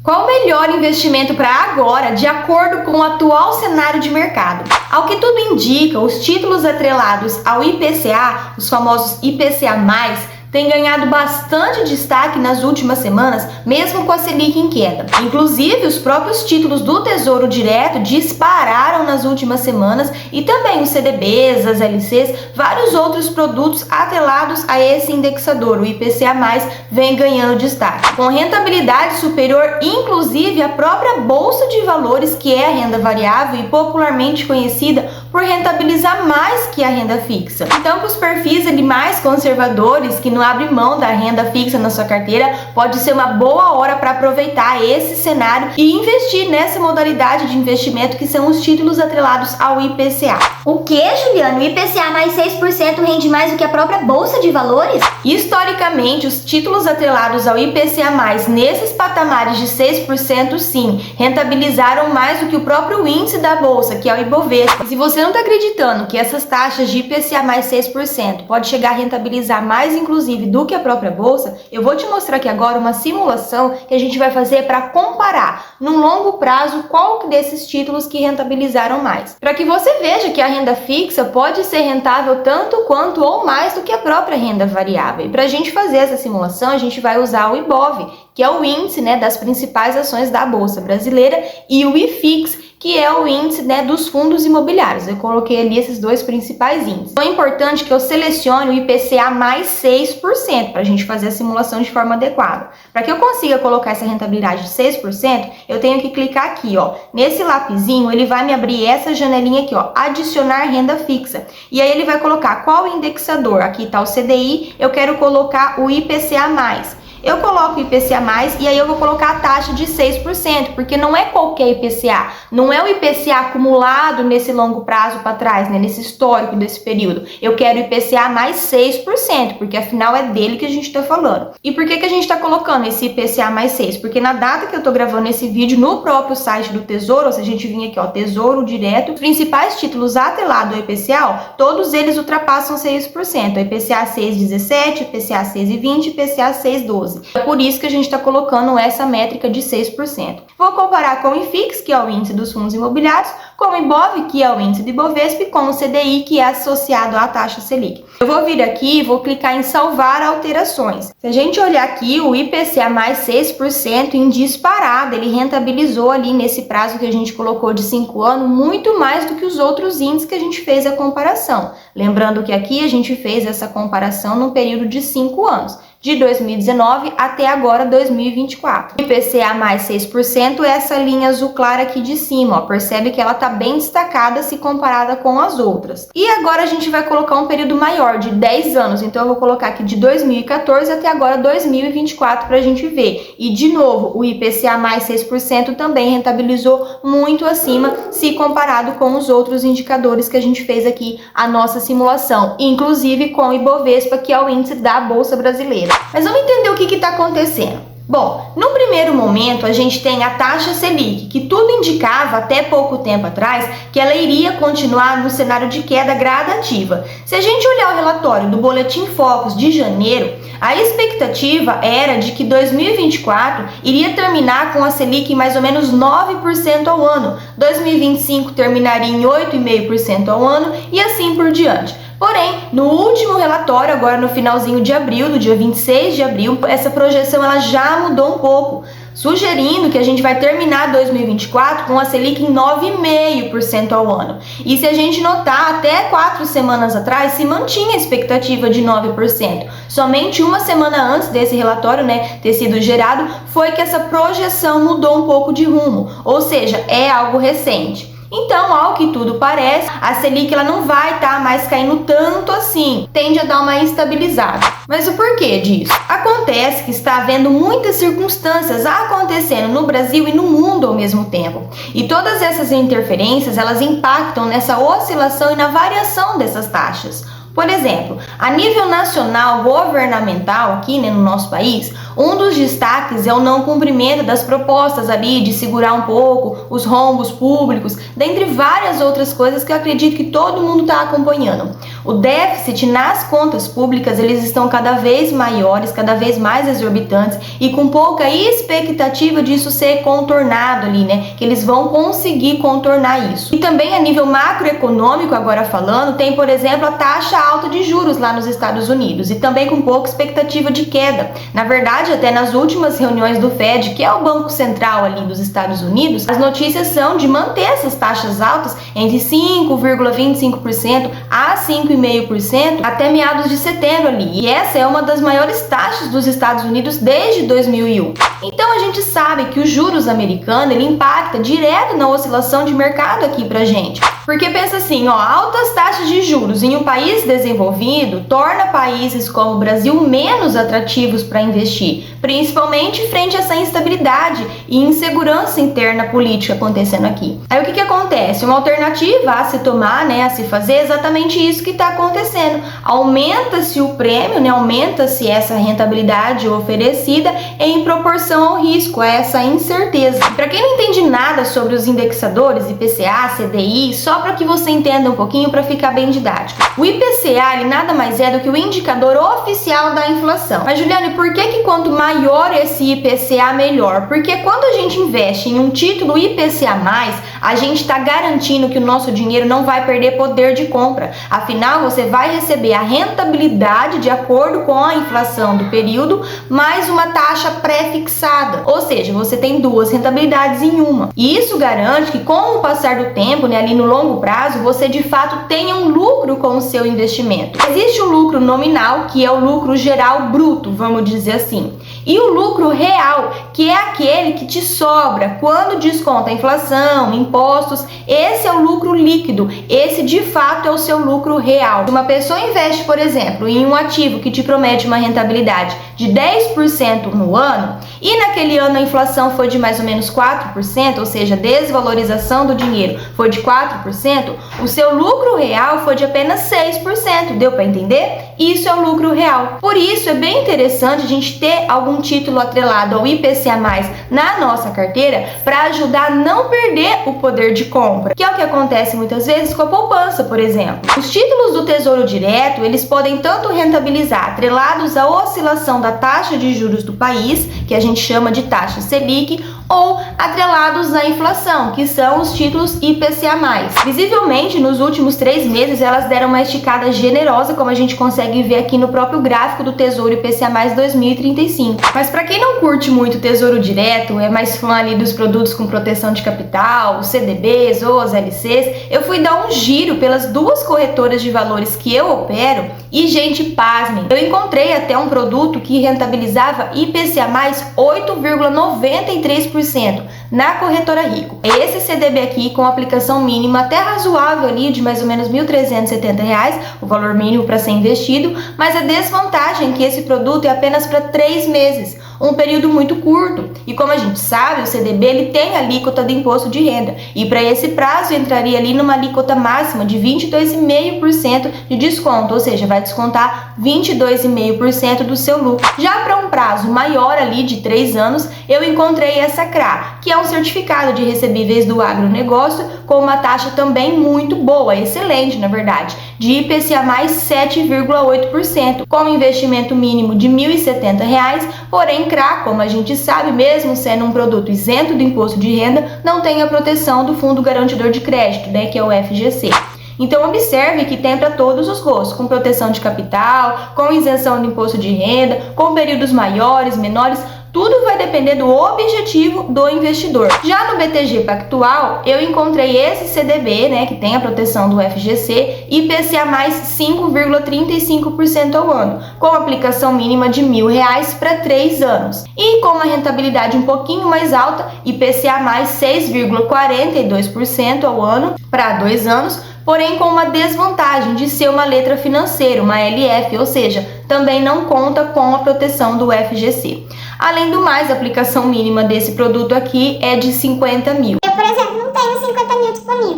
Qual o melhor investimento para agora, de acordo com o atual cenário de mercado? Ao que tudo indica, os títulos atrelados ao IPCA, os famosos IPCA+, têm ganhado bastante destaque nas últimas semanas, mesmo com a Selic em queda. Inclusive, os próprios títulos do Tesouro Direto dispararam nas últimas semanas e também os CDBs, as LCs, vários outros produtos atrelados a esse indexador, o IPCA+, vem ganhando destaque. Com rentabilidade superior, inclusive, à própria Bolsa de Valores, que é a renda variável e popularmente conhecida por rentabilizar mais que a renda fixa. Então, para os perfis ali mais conservadores, que não abre mão da renda fixa na sua carteira, pode ser uma boa hora para aproveitar esse cenário e investir nessa modalidade de investimento que são os títulos atrelados ao IPCA. O que, Juliano? O IPCA mais 6% rende mais do que a própria Bolsa de Valores? Historicamente, os títulos atrelados ao IPCA+, nesses patamares de 6%, sim, rentabilizaram mais do que o próprio índice da Bolsa, que é o Ibovespa. E se você não está acreditando que essas taxas de IPCA mais 6% pode chegar a rentabilizar mais, inclusive, do que a própria Bolsa, eu vou te mostrar aqui agora uma simulação que a gente vai fazer para comparar, num longo prazo, qual desses títulos que rentabilizaram mais. Para que você veja que a renda fixa pode ser rentável tanto quanto ou mais do que a própria renda variável. E para a gente fazer essa simulação, a gente vai usar o Ibov, que é o índice, das principais ações da Bolsa Brasileira, e o IFIX, que é o índice, dos fundos imobiliários. Eu coloquei ali esses dois principais índices. Então é importante que eu selecione o IPCA mais 6% para a gente fazer a simulação de forma adequada. Para que eu consiga colocar essa rentabilidade de 6%, eu tenho que clicar aqui, nesse lapisinho, ele vai me abrir essa janelinha aqui, adicionar renda fixa. E aí ele vai colocar qual indexador. Aqui está o CDI, eu quero colocar o IPCA+. Eu coloco o IPCA+, e aí eu vou colocar a taxa de 6%, porque não é qualquer IPCA, não é o IPCA acumulado nesse longo prazo para trás, nesse histórico desse período. Eu quero o IPCA mais 6%, porque afinal é dele que a gente está falando. E por que a gente está colocando esse IPCA mais 6%? Porque na data que eu estou gravando esse vídeo, no próprio site do Tesouro, se a gente vir aqui, Tesouro Direto, os principais títulos atrelados ao IPCA, todos eles ultrapassam 6%. O IPCA 6,17, IPCA 6,20, IPCA 6,12. É por isso que a gente está colocando essa métrica de 6%. Vou comparar com o IFIX, que é o índice dos fundos imobiliários, com o Ibov, que é o índice do Ibovespa, e com o CDI, que é associado à taxa Selic. Eu vou vir aqui e vou clicar em salvar alterações. Se a gente olhar aqui, o IPCA mais 6% em disparada, ele rentabilizou ali nesse prazo que a gente colocou de 5 anos, muito mais do que os outros índices que a gente fez a comparação. Lembrando que aqui a gente fez essa comparação no período de 5 anos. De 2019 até agora 2024. IPCA mais 6% é essa linha azul clara aqui de cima, percebe que ela está bem destacada se comparada com as outras. E agora a gente vai colocar um período maior, de 10 anos, então eu vou colocar aqui de 2014 até agora 2024 para a gente ver. E de novo, o IPCA mais 6% também rentabilizou muito acima se comparado com os outros indicadores que a gente fez aqui a nossa simulação, inclusive com o Ibovespa, que é o índice da Bolsa Brasileira. Mas vamos entender o que está acontecendo. Bom, no primeiro momento a gente tem a taxa Selic, que tudo indicava até pouco tempo atrás que ela iria continuar no cenário de queda gradativa. Se a gente olhar o relatório do Boletim Focus de janeiro, a expectativa era de que 2024 iria terminar com a Selic em mais ou menos 9% ao ano, 2025 terminaria em 8,5% ao ano e assim por diante. Porém, no último relatório, agora no finalzinho de abril, do dia 26 de abril, essa projeção ela já mudou um pouco, sugerindo que a gente vai terminar 2024 com a Selic em 9,5% ao ano. E se a gente notar, até 4 semanas atrás se mantinha a expectativa de 9%. Somente uma semana antes desse relatório, ter sido gerado, foi que essa projeção mudou um pouco de rumo, ou seja, é algo recente. Então, ao que tudo parece, a Selic ela não vai estar mais caindo tanto assim, tende a dar uma estabilizada. Mas o porquê disso? Acontece que está havendo muitas circunstâncias acontecendo no Brasil e no mundo ao mesmo tempo. E todas essas interferências, elas impactam nessa oscilação e na variação dessas taxas. Por exemplo, a nível nacional governamental aqui no nosso país, um dos destaques é o não cumprimento das propostas ali de segurar um pouco os rombos públicos, dentre várias outras coisas que eu acredito que todo mundo está acompanhando. O déficit nas contas públicas, eles estão cada vez maiores, cada vez mais exorbitantes e com pouca expectativa disso ser contornado ali, né? Que eles vão conseguir contornar isso. E também a nível macroeconômico, agora falando, tem, por exemplo, a taxa alta de juros lá nos Estados Unidos e também com pouca expectativa de queda. Na verdade, até nas últimas reuniões do Fed, que é o Banco Central ali dos Estados Unidos, as notícias são de manter essas taxas altas entre 5,25% a 5,5% até meados de setembro ali. E essa é uma das maiores taxas dos Estados Unidos desde 2001. Então a gente sabe que os juros americanos, ele impacta direto na oscilação de mercado aqui pra gente. Porque pensa assim, altas taxas de juros em um país desenvolvido torna países como o Brasil menos atrativos para investir, principalmente frente a essa instabilidade e insegurança interna política acontecendo aqui. Aí o que acontece? Uma alternativa a se tomar, né, a se fazer é exatamente isso que está acontecendo. Aumenta-se o prêmio, né, aumenta-se essa rentabilidade oferecida em proporção ao risco, a essa incerteza. Para quem não entende nada sobre os indexadores, IPCA, CDI, só para que você entenda um pouquinho, para ficar bem didático. O IPCA, ele nada mais é do que o indicador oficial da inflação. Mas, Juliane, por que quanto maior esse IPCA, melhor? Porque quando a gente investe em um título IPCA+, a gente está garantindo que o nosso dinheiro não vai perder poder de compra. Afinal, você vai receber a rentabilidade de acordo com a inflação do período, mais uma taxa pré-fixada. Ou seja, você tem duas rentabilidades em uma. E isso garante que, com o passar do tempo, né, ali no longo prazo, você de fato tenha um lucro com o seu investimento. Existe o lucro nominal, que é o lucro geral bruto, vamos dizer assim. E o lucro real, que é aquele que te sobra quando desconta a inflação, impostos, esse é o lucro líquido, esse de fato é o seu lucro real. Se uma pessoa investe, por exemplo, em um ativo que te promete uma rentabilidade de 10% no ano, e naquele ano a inflação foi de mais ou menos 4%, ou seja, a desvalorização do dinheiro foi de 4%, o seu lucro real foi de apenas 6%, deu para entender? Isso é o lucro real. Por isso é bem interessante a gente ter algum título atrelado ao IPCA+, na nossa carteira, para ajudar a não perder o poder de compra, que é o que acontece muitas vezes com a poupança, por exemplo. Os títulos do Tesouro Direto, eles podem tanto rentabilizar atrelados à oscilação da taxa de juros do país, que a gente chama de taxa Selic, ou atrelados à inflação, que são os títulos IPCA+. Visivelmente, nos últimos 3 meses, elas deram uma esticada generosa, como a gente consegue ver aqui no próprio gráfico do Tesouro IPCA+ 2035. Mas para quem não curte muito o Tesouro Direto, é mais fã ali dos produtos com proteção de capital, os CDBs ou as LCs, eu fui dar um giro pelas duas corretoras de valores que eu opero e, gente, pasmem, eu encontrei até um produto que rentabilizava IPCA+ 8,93% na corretora Rico. Esse CDB aqui com aplicação mínima até razoável ali de mais ou menos R$ 1.370, o valor mínimo para ser investido, mas a desvantagem é que esse produto é apenas para 3 meses, um período muito curto. E como a gente sabe, o CDB ele tem alíquota de imposto de renda e para esse prazo entraria ali numa alíquota máxima de 22,5% de desconto, ou seja, vai descontar 22,5% do seu lucro. Já para um prazo maior ali de 3 anos, eu encontrei essa CRA, que é um certificado de recebíveis do agronegócio com uma taxa também muito boa, excelente na verdade, de IPCA mais 7,8%, com investimento mínimo de R$ 1.070, porém CRA, como a gente sabe, mesmo sendo um produto isento do imposto de renda, não tem a proteção do Fundo Garantidor de Crédito, né, que é o FGC. Então observe que tem para todos os gostos, com proteção de capital, com isenção do imposto de renda, com períodos maiores, menores, tudo vai depender do objetivo do investidor. Já no BTG Pactual, eu encontrei esse CDB, né, que tem a proteção do FGC, IPCA mais 5,35% ao ano, com aplicação mínima de R$ 1.000 para 3 anos. E com uma rentabilidade um pouquinho mais alta, IPCA mais 6,42% ao ano para 2 anos, porém com uma desvantagem de ser uma letra financeira, uma LF, ou seja, também não conta com a proteção do FGC. Além do mais, a aplicação mínima desse produto aqui é de 50 mil. Eu, por exemplo, não tenho 50 mil disponível.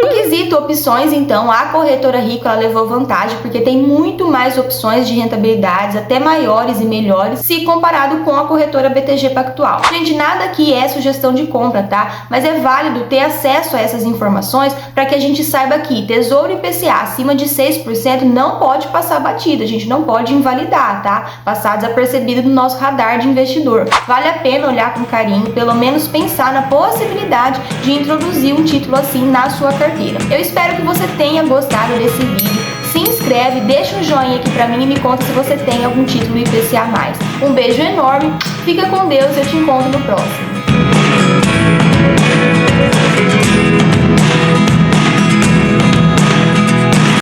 O quesito opções, então, a corretora Rico ela levou vantagem porque tem muito mais opções de rentabilidades, até maiores e melhores, se comparado com a corretora BTG Pactual. Gente, nada aqui é sugestão de compra, tá? Mas é válido ter acesso a essas informações para que a gente saiba que Tesouro IPCA acima de 6% não pode passar batida, a gente não pode invalidar, tá? Passar desapercebido no nosso radar de investidor. Vale a pena olhar com carinho, pelo menos pensar na possibilidade de introduzir um título assim na sua carteira. Eu espero que você tenha gostado desse vídeo. Se inscreve, deixa um joinha aqui pra mim e me conta se você tem algum título IPCA+. Um beijo enorme, fica com Deus e eu te encontro no próximo.